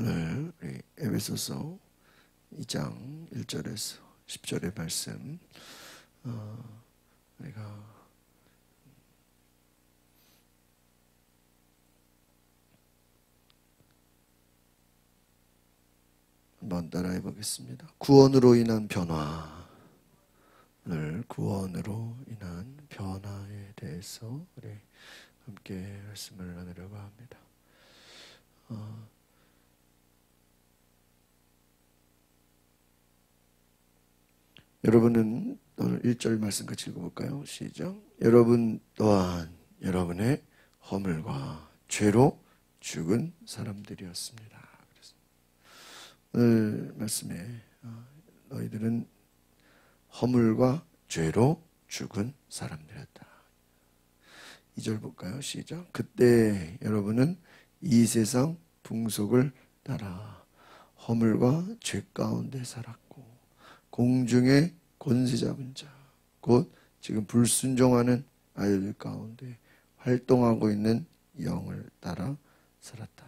오늘 우리 에베소서 2장 1절에서 10절의 말씀 우리가 한번 따라해 보겠습니다. 구원으로 인한 변화, 오늘 구원으로 인한 변화에 대해서 우리 함께 말씀을 나누려고 합니다. 여러분은 오늘 1절 말씀 같이 읽어볼까요? 시작. 여러분 또한 여러분의 허물과 죄로 죽은 사람들이었습니다. 오늘 말씀에 너희들은 허물과 죄로 죽은 사람들이었다. 2절 볼까요? 시작. 그때 여러분은 이 세상 풍속을 따라 허물과 죄 가운데 살았고 공중의 권세 잡은 자, 곧 지금 불순종하는 아이들 가운데 활동하고 있는 영을 따라 살았다.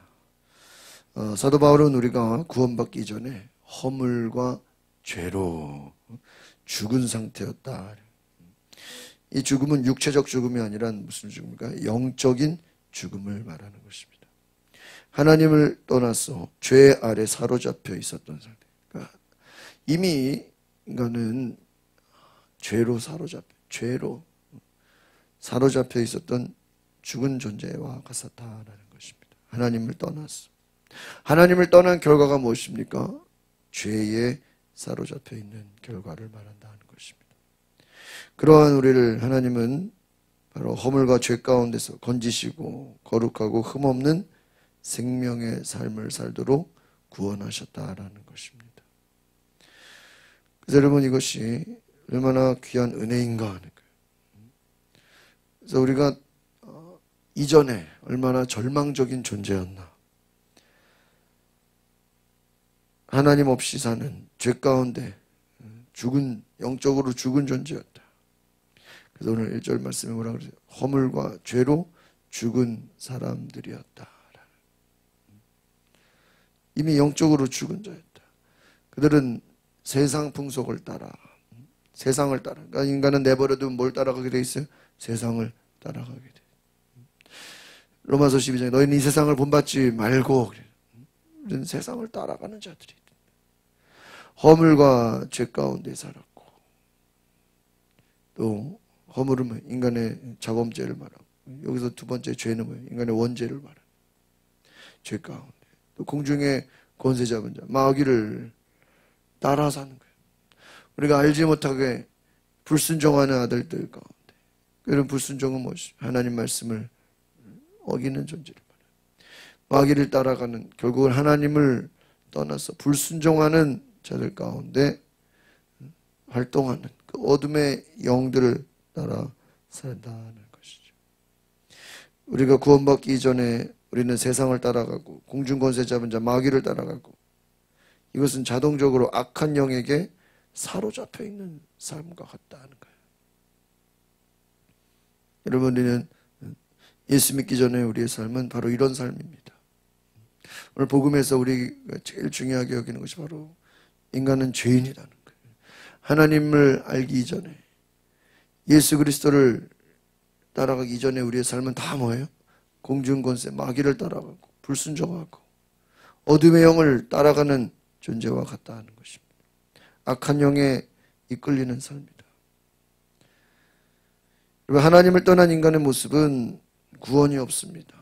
사도 바울은 우리가 구원받기 전에 허물과 죄로 죽은 상태였다. 이 죽음은 육체적 죽음이 아니라 무슨 죽음입니까? 영적인 죽음을 말하는 것입니다. 하나님을 떠나서 죄 아래 사로잡혀 있었던 상태. 그러니까 이미 인간은 죄로 사로잡혀 있었던 죽은 존재와 같았다라는 것입니다. 하나님을 떠났어. 하나님을 떠난 결과가 무엇입니까? 죄에 사로잡혀 있는 결과를 말한다는 것입니다. 그러한 우리를 하나님은 바로 허물과 죄 가운데서 건지시고 거룩하고 흠없는 생명의 삶을 살도록 구원하셨다라는 것입니다. 그래서 여러분 이것이 얼마나 귀한 은혜인가 하는 거예요. 그래서 우리가 이전에 얼마나 절망적인 존재였나. 하나님 없이 사는 죄 가운데 영적으로 죽은 존재였다. 그래서 오늘 1절 말씀에 뭐라고 그러죠? 허물과 죄로 죽은 사람들이었다. 이미 영적으로 죽은 자였다. 그들은 세상 풍속을 따라, 세상을 따라. 그러니까 인간은 내버려도 뭘 따라가게 돼 있어요? 세상을 따라가게 돼. 로마서 12장에 너희는 이 세상을 본받지 말고, 우리는 세상을 따라가는 자들이. 허물과 죄 가운데 살았고, 또 허물은 인간의 자범죄를 말하고, 여기서 두 번째 죄는 뭐예요? 인간의 원죄를 말하는 죄 가운데. 또 공중의 권세 잡은 자, 마귀를 따라 사는 거예요. 우리가 알지 못하게 불순종하는 아들들 가운데, 그런 불순종은 무엇이? 하나님 말씀을 어기는 존재를 말해요. 마귀를 따라가는, 결국은 하나님을 떠나서 불순종하는 자들 가운데 활동하는 그 어둠의 영들을 따라 산다는 것이죠. 우리가 구원받기 전에 우리는 세상을 따라가고 공중권세 잡은 자 마귀를 따라가고, 이것은 자동적으로 악한 영에게 사로잡혀 있는 삶과 같다는 거예요. 여러분, 우리는 예수 믿기 전에 우리의 삶은 바로 이런 삶입니다. 오늘 복음에서 우리가 제일 중요하게 여기는 것이 바로 인간은 죄인이라는 거예요. 하나님을 알기 이전에, 예수 그리스도를 따라가기 이전에 우리의 삶은 다 뭐예요? 공중권세, 마귀를 따라가고 불순종하고 어둠의 영을 따라가는 존재와 같다는 것입니다. 악한 영에 이끌리는 삶이다. 하나님을 떠난 인간의 모습은 구원이 없습니다.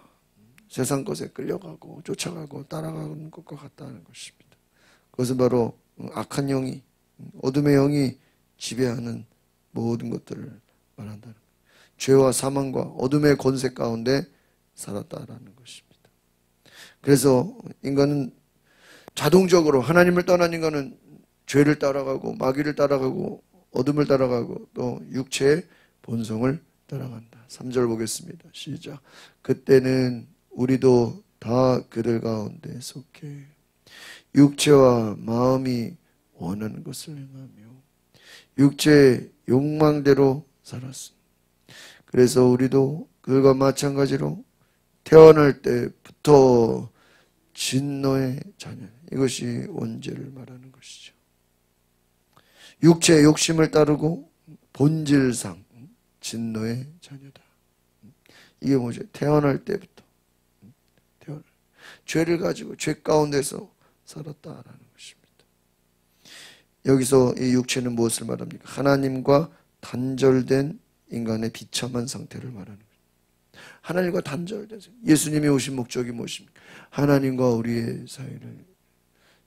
세상 것에 끌려가고 쫓아가고 따라가는 것과 같다는 것입니다. 그것은 바로 악한 영이, 어둠의 영이 지배하는 모든 것들을 말한다는 거예요. 죄와 사망과 어둠의 권세 가운데 살았다라는 것입니다. 그래서 인간은 자동적으로, 하나님을 떠난 인간은 죄를 따라가고 마귀를 따라가고 어둠을 따라가고 또 육체의 본성을 따라간다. 3절 보겠습니다. 시작. 그때는 우리도 다 그들 가운데 속해 육체와 마음이 원하는 것을 행하며 육체의 욕망대로 살았습니다. 그래서 우리도 그들과 마찬가지로 태어날 때부터 진노의 자녀. 이것이 원죄를 말하는 것이죠. 육체의 욕심을 따르고 본질상 진노의 자녀다. 이게 뭐죠? 태어날 때부터 죄를 가지고 죄 가운데서 살았다라는 것입니다. 여기서 이 육체는 무엇을 말합니까? 하나님과 단절된 인간의 비참한 상태를 말하는 거예요. 하나님과 단절된 상태. 예수님이 오신 목적이 무엇입니까? 하나님과 우리의 사이를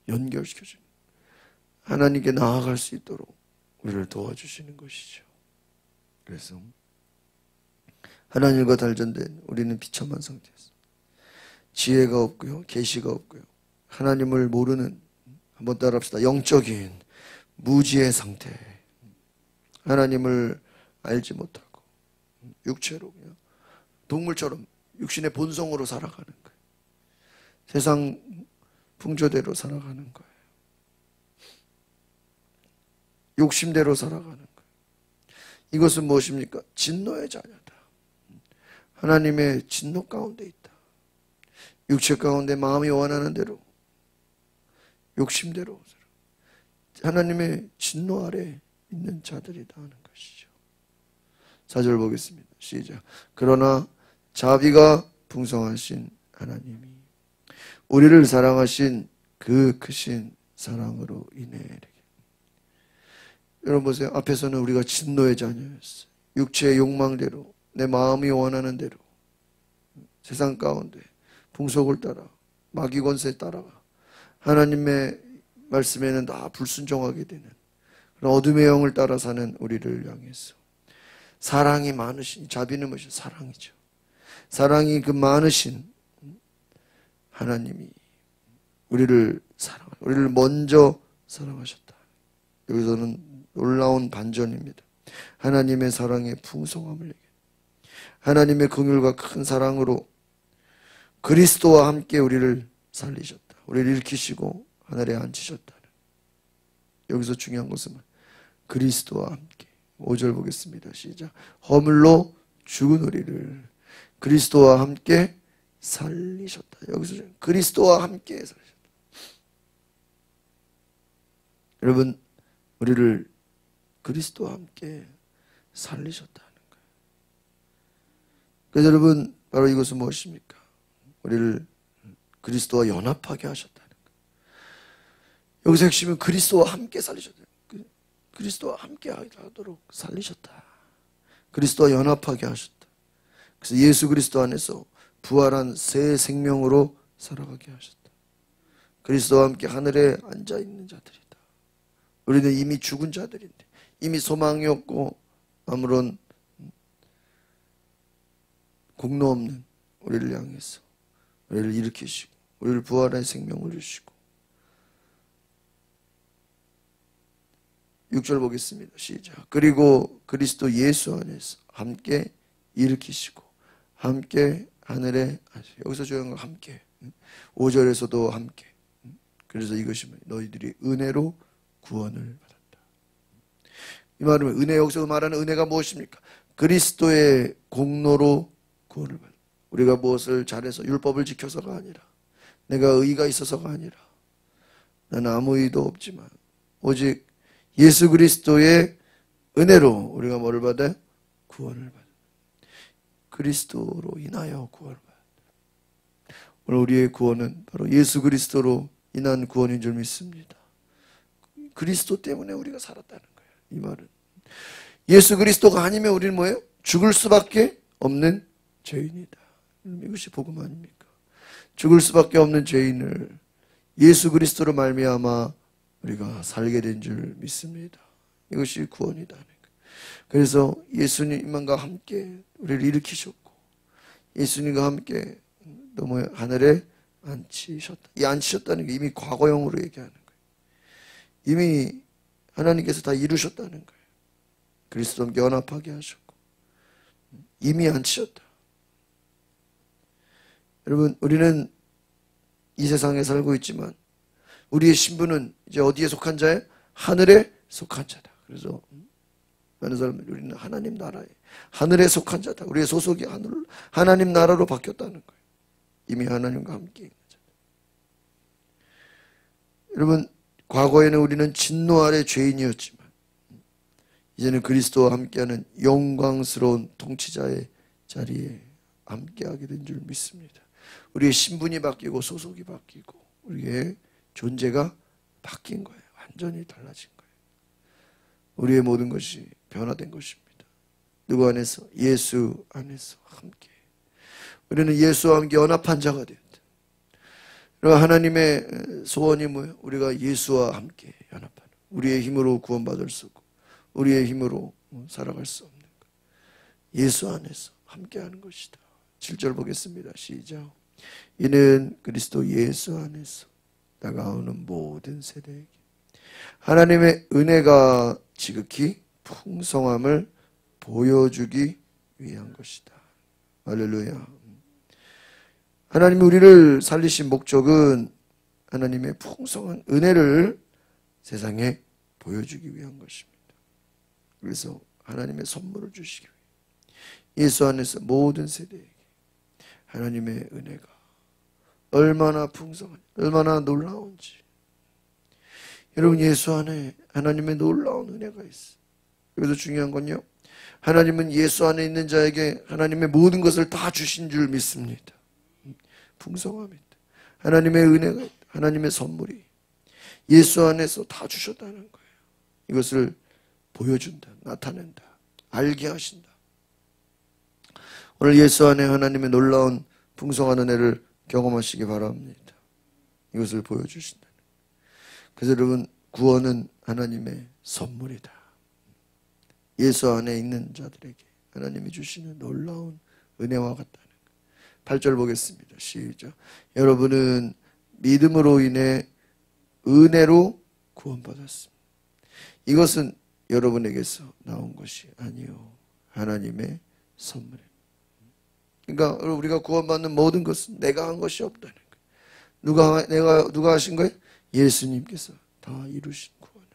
연결시켜주는, 하나님께 나아갈 수 있도록 우리를 도와주시는 것이죠. 그래서 하나님과 단절된 우리는 비참한 상태였습니다. 지혜가 없고요, 계시가 없고요, 하나님을 모르는, 한번 따라합시다, 영적인 무지의 상태. 하나님을 알지 못하고 육체로 그냥 동물처럼 육신의 본성으로 살아가는 거예요. 세상 풍조대로 살아가는 거예요. 욕심대로 살아가는 거예요. 이것은 무엇입니까? 진노의 자녀다. 하나님의 진노 가운데 있다. 육체 가운데 마음이 원하는 대로, 욕심대로 하나님의 진노 아래 있는 자들이다 하는 것이죠. 4절 보겠습니다. 시작. 그러나 자비가 풍성하신 하나님이 우리를 사랑하신 그 크신 사랑으로 인해. 여러분 보세요. 앞에서는 우리가 진노의 자녀였어요. 육체의 욕망대로, 내 마음이 원하는 대로 세상 가운데 풍속을 따라, 마귀 권세에 따라가 하나님의 말씀에는 다 불순종하게 되는 그런 어둠의 영을 따라 사는 우리를 향해서 사랑이 많으신, 자비는 무엇이? 사랑이죠. 사랑이 그 많으신 하나님이 우리를 먼저 사랑하셨다. 여기서는 놀라운 반전입니다. 하나님의 사랑의 풍성함을 얘기해요. 하나님의 긍휼과 큰 사랑으로 그리스도와 함께 우리를 살리셨다. 우리를 일으키시고 하늘에 앉히셨다. 여기서 중요한 것은 그리스도와 함께. 5절 보겠습니다. 시작. 허물로 죽은 우리를 그리스도와 함께 살리셨다. 여기서 그리스도와 함께 살리셨다. 여러분, 우리를 그리스도와 함께 살리셨다는 거예요. 그래서 여러분, 바로 이것은 무엇입니까? 우리를 그리스도와 연합하게 하셨다는 거예요. 여기서 핵심은 그리스도와 함께 살리셨다. 그리스도와 함께 하도록 살리셨다. 그리스도와 연합하게 하셨다. 그래서 예수 그리스도 안에서 부활한 새 생명으로 살아가게 하셨다. 그리스도와 함께 하늘에 앉아있는 자들이다. 우리는 이미 죽은 자들인데, 이미 소망이 없고 아무런 공로 없는 우리를 향해서 우리를 일으키시고 우리를 부활한 생명을 주시고. 6절 보겠습니다. 시작. 그리고 그리스도 예수 안에서 함께 일으키시고 함께 하늘에 하시고. 여기서 중요한 건 함께. 5절에서도 함께. 그래서 이것이 너희들이 은혜로 구원을 받았다. 이 말은 은혜, 여기서 말하는 은혜가 무엇입니까? 그리스도의 공로로 구원을 받았다. 우리가 무엇을 잘해서 율법을 지켜서가 아니라, 내가 의가 있어서가 아니라, 나는 아무 의도 없지만 오직 예수 그리스도의 은혜로 우리가 뭐를 받아요? 구원을 받아요. 그리스도로 인하여 구원을 받아요. 오늘 우리의 구원은 바로 예수 그리스도로 인한 구원인 줄 믿습니다. 그리스도 때문에 우리가 살았다는 거예요. 이 말은 예수 그리스도가 아니면 우리는 뭐예요? 죽을 수밖에 없는 죄인이다. 이것이 복음 아닙니까? 죽을 수밖에 없는 죄인을 예수 그리스도로 말미암아 우리가 살게 된 줄 믿습니다. 이것이 구원이다. 그래서 예수님과 함께 우리를 일으키셨고 예수님과 함께 너무 하늘에 앉히셨다. 이 앉히셨다는 게 이미 과거형으로 얘기하는 거예요. 이미 하나님께서 다 이루셨다는 거예요. 그리스도와 함께 연합하게 하셨고 이미 앉히셨다. 여러분, 우리는 이 세상에 살고 있지만 우리의 신분은 이제 어디에 속한 자예요? 하늘에 속한 자다. 그래서 많은 사람들이 우리는 하나님 나라에, 하늘에 속한 자다. 우리의 소속이 하나님 나라로 바뀌었다는 거예요. 이미 하나님과 함께 있는 자다. 여러분, 과거에는 우리는 진노 아래 죄인이었지만 이제는 그리스도와 함께하는 영광스러운 통치자의 자리에 함께하게 된 줄 믿습니다. 우리의 신분이 바뀌고 소속이 바뀌고 우리의 존재가 바뀐 거예요. 완전히 달라진 거예요. 우리의 모든 것이 변화된 것입니다. 누구 안에서? 예수 안에서 함께. 우리는 예수와 함께 연합한 자가 되었다. 하나님의 소원이 뭐예요? 우리가 예수와 함께 연합하는, 우리의 힘으로 구원받을 수 없고 우리의 힘으로 살아갈 수 없는 것. 예수 안에서 함께하는 것이다. 7절 보겠습니다. 시작. 이는 그리스도 예수 안에서 다가오는 모든 세대에게 하나님의 은혜가 지극히 풍성함을 보여주기 위한 것이다. 할렐루야. 하나님이 우리를 살리신 목적은 하나님의 풍성한 은혜를 세상에 보여주기 위한 것입니다. 그래서 하나님의 선물을 주시기 위해 예수 안에서 모든 세대에게 하나님의 은혜가 얼마나 풍성한지, 얼마나 놀라운지. 여러분, 예수 안에 하나님의 놀라운 은혜가 있어요. 여기서 중요한 건요, 하나님은 예수 안에 있는 자에게 하나님의 모든 것을 다 주신 줄 믿습니다. 풍성함이 있다. 하나님의 은혜가 있다. 하나님의 선물이 예수 안에서 다 주셨다는 거예요. 이것을 보여준다, 나타낸다, 알게 하신다. 오늘 예수 안에 하나님의 놀라운 풍성한 은혜를 경험하시기 바랍니다. 이것을 보여주신다. 그래서 여러분, 구원은 하나님의 선물이다. 예수 안에 있는 자들에게 하나님이 주시는 놀라운 은혜와 같다는 것. 8절 보겠습니다. 시작. 여러분은 믿음으로 인해 은혜로 구원받았습니다. 이것은 여러분에게서 나온 것이 아니요 하나님의 선물입니다. 그러니까 우리가 구원받는 모든 것은 내가 한 것이 없다는 거예요. 누가 하신 거예요? 예수님께서 다 이루신 구원을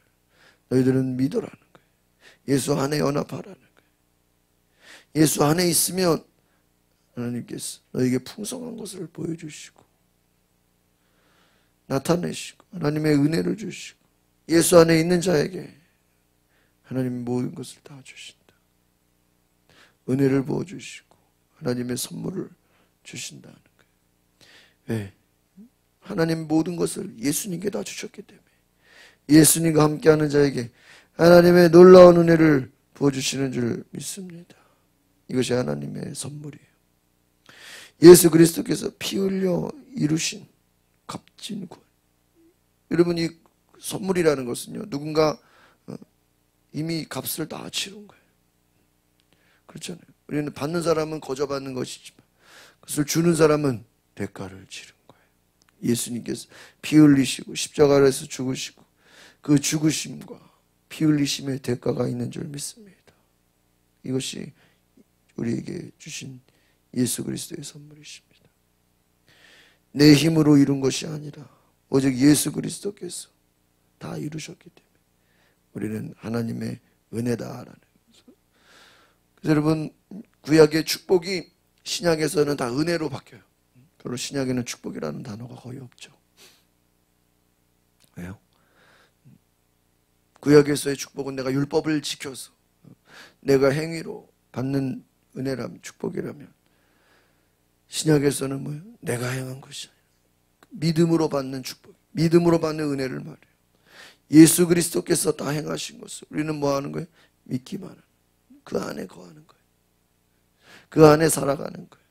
너희들은 믿으라는 거예요. 예수 안에 연합하라는 거예요. 예수 안에 있으면 하나님께서 너에게 풍성한 것을 보여주시고 나타내시고 하나님의 은혜를 주시고 예수 안에 있는 자에게 하나님의 모든 것을 다 주신다. 은혜를 부어주시고 하나님의 선물을 주신다는 거예요. 왜? 하나님 모든 것을 예수님께 다 주셨기 때문에 예수님과 함께하는 자에게 하나님의 놀라운 은혜를 부어주시는 줄 믿습니다. 이것이 하나님의 선물이에요. 예수 그리스도께서 피 흘려 이루신 값진 구원. 여러분, 이 선물이라는 것은요, 누군가 이미 값을 다 치른 거예요. 그렇잖아요. 우리는 받는 사람은 거저 받는 것이지만 그것을 주는 사람은 대가를 치른 거예요. 예수님께서 피 흘리시고 십자가에서 죽으시고 그 죽으심과 피 흘리심의 대가가 있는 줄 믿습니다. 이것이 우리에게 주신 예수 그리스도의 선물이십니다. 내 힘으로 이룬 것이 아니라 오직 예수 그리스도께서 다 이루셨기 때문에 우리는 하나님의 은혜다라는 거죠. 그래서 여러분, 구약의 축복이 신약에서는 다 은혜로 바뀌어요. 별로 신약에는 축복이라는 단어가 거의 없죠. 왜요? 구약에서의 축복은 내가 율법을 지켜서 내가 행위로 받는 은혜라면, 축복이라면, 신약에서는 뭐예요? 내가 행한 것이 아니라 믿음으로 받는 축복, 믿음으로 받는 은혜를 말해요. 예수 그리스도께서 다 행하신 것을 우리는 뭐 하는 거예요? 믿기만 하는, 그 안에 거하는 거예요. 그 안에 살아가는 거예요.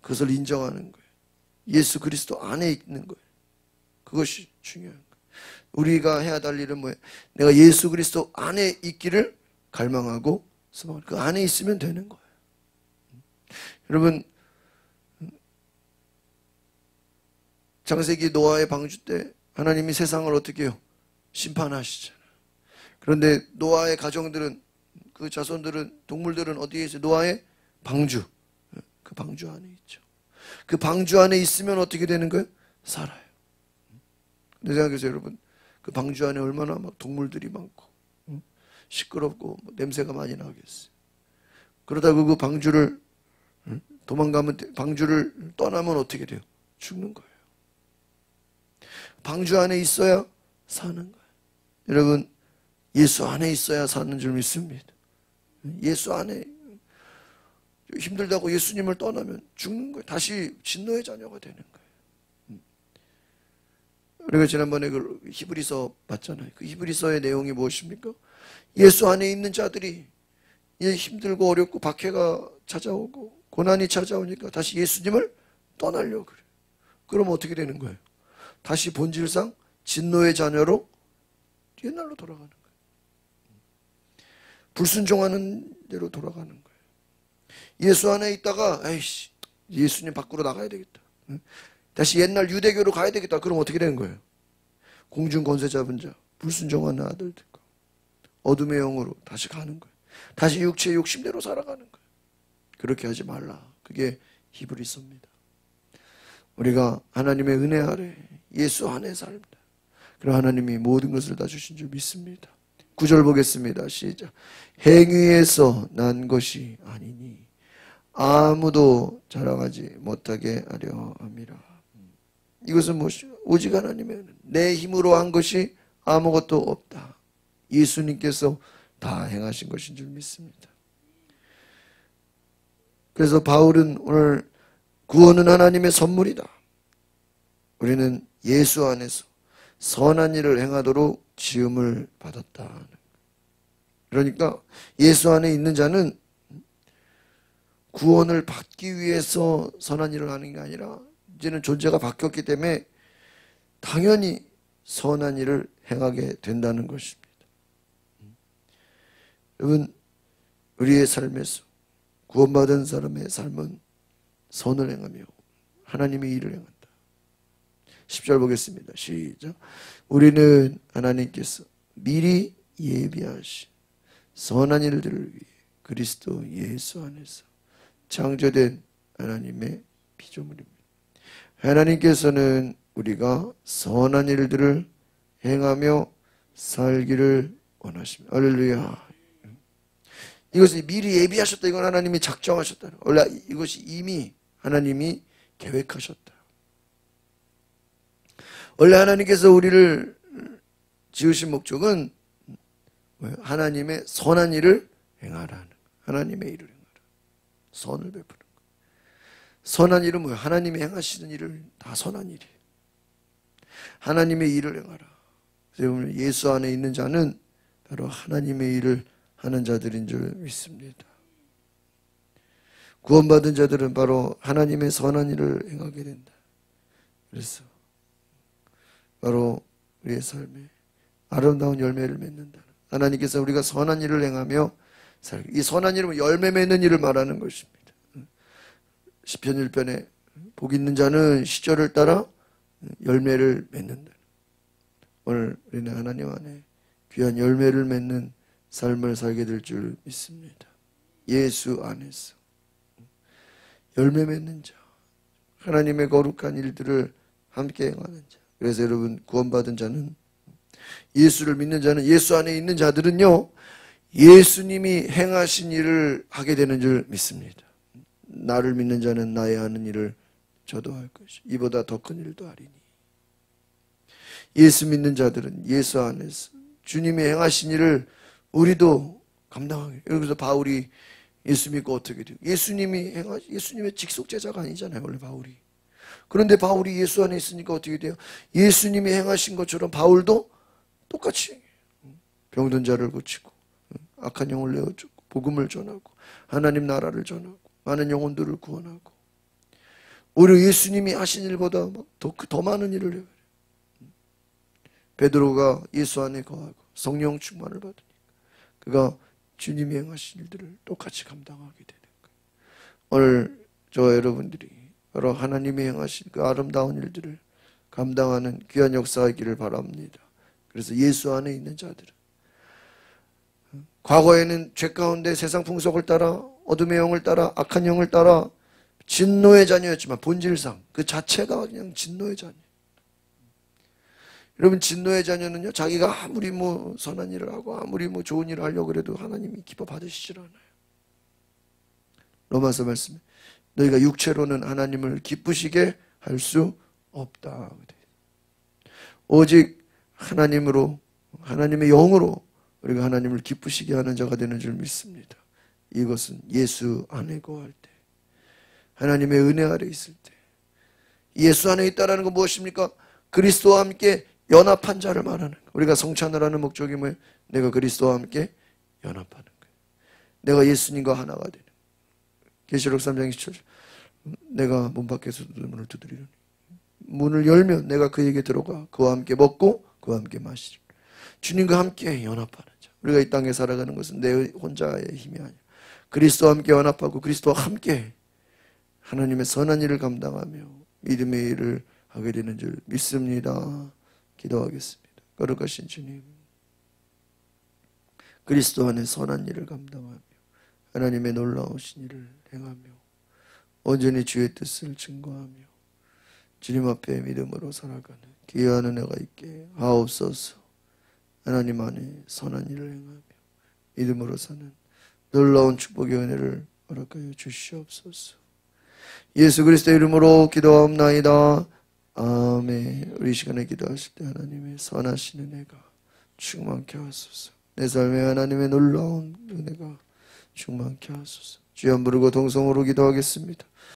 그것을 인정하는 거예요. 예수 그리스도 안에 있는 거예요. 그것이 중요한 거예요. 우리가 해야 될 일은 뭐예요? 내가 예수 그리스도 안에 있기를 갈망하고 그 안에 있으면 되는 거예요. 여러분, 창세기 노아의 방주 때 하나님이 세상을 어떻게 해요? 심판하시잖아요. 그런데 노아의 가정들은, 그 자손들은, 동물들은 어디에 있어요? 노아의 방주, 그 방주 안에 있죠. 그 방주 안에 있으면 어떻게 되는 거예요? 살아요. 근데 생각해보세요, 여러분. 그 방주 안에 얼마나 막 동물들이 많고 시끄럽고 냄새가 많이 나겠어요. 그러다가 그 방주를 도망가면, 방주를 떠나면 어떻게 돼요? 죽는 거예요. 방주 안에 있어야 사는 거예요. 여러분, 예수 안에 있어야 사는 줄 믿습니다. 예수 안에 힘들다고 예수님을 떠나면 죽는 거예요. 다시 진노의 자녀가 되는 거예요. 우리가 지난번에 그 히브리서 봤잖아요. 그 히브리서의 내용이 무엇입니까? 예수 안에 있는 자들이 이제 힘들고 어렵고 박해가 찾아오고 고난이 찾아오니까 다시 예수님을 떠나려고 그래요. 그럼 어떻게 되는 거예요? 다시 본질상 진노의 자녀로 옛날로 돌아가는 거예요. 불순종하는 대로 돌아가는 거예요. 예수 안에 있다가 에이씨, 예수님 밖으로 나가야 되겠다. 다시 옛날 유대교로 가야 되겠다. 그럼 어떻게 되는 거예요? 공중 권세 잡은 자, 불순종하는 아들들과 어둠의 영으로 다시 가는 거예요. 다시 육체의 욕심대로 살아가는 거예요. 그렇게 하지 말라. 그게 히브리서입니다. 우리가 하나님의 은혜 아래 예수 안에 살다. 그럼 하나님이 모든 것을 다 주신 줄 믿습니다. 9절 보겠습니다. 시작. 행위에서 난 것이 아니니 아무도 자랑하지 못하게 하려 함이라. 이것은 무엇이요? 오직 하나님의 은혜. 내 힘으로 한 것이 아무것도 없다. 예수님께서 다 행하신 것인 줄 믿습니다. 그래서 바울은 오늘 구원은 하나님의 선물이다. 우리는 예수 안에서 선한 일을 행하도록 지음을 받았다. 그러니까 예수 안에 있는 자는 구원을 받기 위해서 선한 일을 하는 게 아니라 이제는 존재가 바뀌었기 때문에 당연히 선한 일을 행하게 된다는 것입니다. 여러분, 우리의 삶에서 구원받은 사람의 삶은 선을 행하며 하나님의 일을 행한다. 10절 보겠습니다. 시작. 우리는 하나님께서 미리 예비하신 선한 일들을 위해 그리스도 예수 안에서 창조된 하나님의 피조물입니다. 하나님께서는 우리가 선한 일들을 행하며 살기를 원하십니다. 할렐루야. 이것을 미리 예비하셨다. 이건 하나님이 작정하셨다. 원래 이것이 이미 하나님이 계획하셨다. 원래 하나님께서 우리를 지으신 목적은 하나님의 선한 일을 행하라는, 하나님의 일을 행하라. 선을 베푸는 것. 선한 일은 뭐예요? 하나님이 행하시는 일을 다 선한 일이에요. 하나님의 일을 행하라. 그래서 예수 안에 있는 자는 바로 하나님의 일을 하는 자들인 줄 믿습니다. 구원받은 자들은 바로 하나님의 선한 일을 행하게 된다. 그래서 바로 우리의 삶에 아름다운 열매를 맺는다. 하나님께서 우리가 선한 일을 행하며 살기. 이 선한 일은 열매 맺는 일을 말하는 것입니다. 시편 1편에 복 있는 자는 시절을 따라 열매를 맺는다. 오늘 우리는 하나님 안에 귀한 열매를 맺는 삶을 살게 될 줄 믿습니다. 예수 안에서 열매 맺는 자, 하나님의 거룩한 일들을 함께 행하는 자. 그래서 여러분, 구원받은 자는, 예수를 믿는 자는, 예수 안에 있는 자들은요, 예수님이 행하신 일을 하게 되는 줄 믿습니다. 나를 믿는 자는 나의 하는 일을 저도 할 것이 이보다 더 큰 일도 하리니. 예수 믿는 자들은 예수 안에서 주님이 행하신 일을 우리도 감당하게. 여기서 바울이 예수 믿고 어떻게 돼요? 예수님의 직속 제자가 아니잖아요, 원래 바울이. 그런데 바울이 예수 안에 있으니까 어떻게 돼요? 예수님이 행하신 것처럼 바울도 똑같이 병든 자를 고치고 악한 영을 내어주고 복음을 전하고 하나님 나라를 전하고 많은 영혼들을 구원하고 오히려 예수님이 하신 일보다 더 많은 일을 해요. 베드로가 예수 안에 거하고 성령 충만을 받으니까 그가 주님이 행하신 일들을 똑같이 감당하게 되는 거예요. 오늘 저와 여러분들이 바로 하나님이 행하신 그 아름다운 일들을 감당하는 귀한 역사이기를 바랍니다. 그래서 예수 안에 있는 자들은 과거에는 죄 가운데 세상 풍속을 따라 어둠의 영을 따라 악한 영을 따라 진노의 자녀였지만 본질상 그 자체가 그냥 진노의 자녀. 여러분, 진노의 자녀는요, 자기가 아무리 선한 일을 하고 아무리 좋은 일을 하려고 해도 하나님이 기뻐 받으시질 않아요. 로마서 말씀에 너희가 육체로는 하나님을 기쁘시게 할 수 없다. 오직 하나님으로, 하나님의 영으로 우리가 하나님을 기쁘시게 하는 자가 되는 줄 믿습니다. 이것은 예수 안에 거할 때, 하나님의 은혜 아래 있을 때. 예수 안에 있다는 건 무엇입니까? 그리스도와 함께 연합한 자를 말하는 거예요. 우리가 성찬을 하는 목적이 뭐예요? 내가 그리스도와 함께 연합하는 거예요. 내가 예수님과 하나가 되는 거예요. 계시록 3장 27절, 내가 문 밖에서 문을 두드리려니 문을 열면 내가 그에게 들어가 그와 함께 먹고 그와 함께 마시리라. 주님과 함께 연합하는 자. 우리가 이 땅에 살아가는 것은 내 혼자의 힘이 아니라 그리스도와 함께 연합하고 그리스도와 함께 하나님의 선한 일을 감당하며 믿음의 일을 하게 되는 줄 믿습니다. 기도하겠습니다. 거룩하신 주님, 그리스도 안에 선한 일을 감당하며 하나님의 놀라우신 일을 행하며 온전히 주의 뜻을 증거하며 주님 앞에 믿음으로 살아가는 귀한 은혜가 있게 하옵소서. 하나님 안에 선한 일을 행하며 믿음으로 사는 놀라운 축복의 은혜를 허락하여 주시옵소서. 예수 그리스도의 이름으로 기도하옵나이다. 아멘. 우리 시간에 기도하실 때 하나님의 선하신 은혜가 충만케 하소서. 내 삶에 하나님의 놀라운 은혜가 충만케 하소서. 주여 부르고 동성으로 기도하겠습니다.